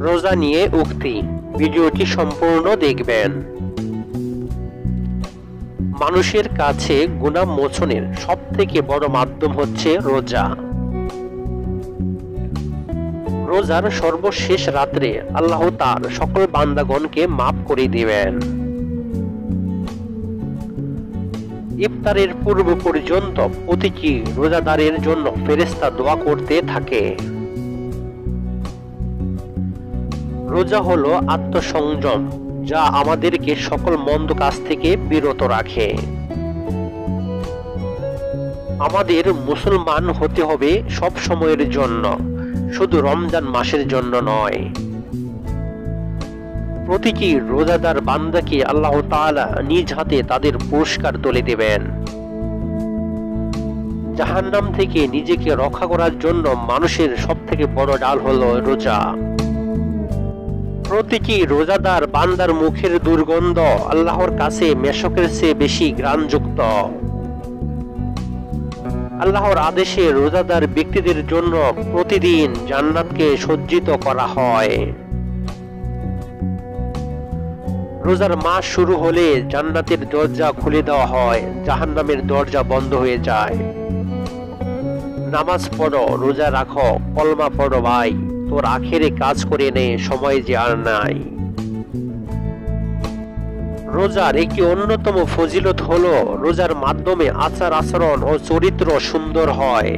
রোজা নিয়ে উক্তি, ভিডিওটি সম্পূর্ণ দেখবেন। মানুষের কাছে গুনাহ মোচনের সবথেকে বড় মাধ্যম হচ্ছে রোজা। রোজার সর্বশেষ রাত্রে আল্লাহ তার সকল বান্দাগণকে মাফ করে দিবেন। ইফতারের পূর্ব পর্যন্ত প্রতিটি রোজাদারের জন্য ফেরেশতা দোয়া করতে থাকে। রোজা হলো আত্মসংযম, যা আমাদেরকে সকল মন্দ কাজ থেকে বিরত রাখে। আমাদের মুসলমান হতে হবে সব সময়ের জন্য, শুধু রমজান মাসের জন্য নয়। প্রতিটি রোজাদার বান্দাকে আল্লাহ তাআলা নিজ হাতে তাদের পুরস্কার তুলে দেবেন। জাহান্নাম থেকে নিজেকে রক্ষা করার জন্য মানুষের সবথেকে বড় ডাল হলো রোজা। প্রতিটি রোজাদার বান্দার মুখের দুর্গন্ধ আল্লাহর কাছে মেশকের চেয়ে বেশি ঘ্রাণযুক্ত। আল্লাহর আদেশে রোজাদার ব্যক্তিদের জন্য প্রতিদিন জান্নাতকে সজ্জিত করা হয়। রোজার মাস শুরু হলে জান্নাতের দরজা খুলে দেওয়া হয়, জাহান্নামের দরজা বন্ধ হয়ে যায়। নামাজ পড়ো, রোজা রাখো, কলমা পড়ো ভাই, তোর আখেরে কাজ করে নে, সময় যে আর নাই। রোজার একটি অন্যতম ফজিলত হলো রোজার মাধ্যমে আচার আচরণ ও চরিত্র সুন্দর হয়।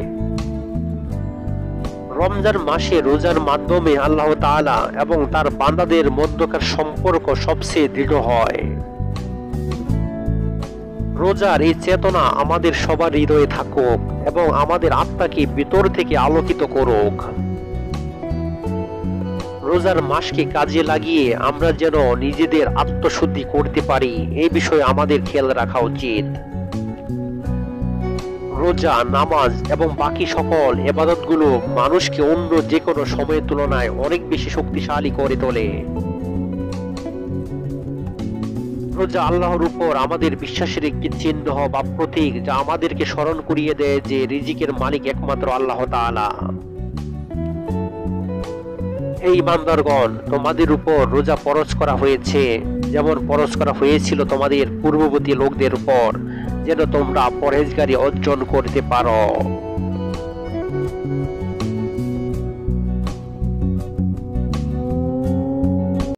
রমজান মাসে রোজার মাধ্যমে আল্লাহ তাআলা এবং তার বান্দাদের মধ্যকার সম্পর্ক সবচেয়ে দৃঢ় হয়। রোজার এই চেতনা আমাদের সবার হৃদয়ে থাকুক এবং আমাদের আত্মাকে ভিতর থেকে আলোকিত করুক। রোজার মাসকে কাজে লাগিয়ে আমরা যেন নিজেদের আত্মশুদ্ধি করতে পারি, এই বিষয়ে আমাদের খেয়াল রাখা উচিত। রোজা, নামাজ এবং বাকি সকল ইবাদতগুলো মানুষকে অন্য যে কোনো সময়ের তুলনায় অনেক বেশি শক্তিশালী করে তোলে। রোজা আল্লাহর উপর আমাদের বিশ্বাসের একটি চিহ্ন বা প্রতীক, যা আমাদেরকে স্মরণ করিয়ে দেয় যে রিজিকের মালিক একমাত্র আল্লাহ তাআলা। এই ইমানদারগণ, তোমাদের উপর রোজা ফরজ করা হয়েছে, যেমন ফরজ করা হয়েছিল তোমাদের পূর্ববর্তী লোকদের উপর, যেন তোমরা পরহেজগারি অর্জন করতে পারো।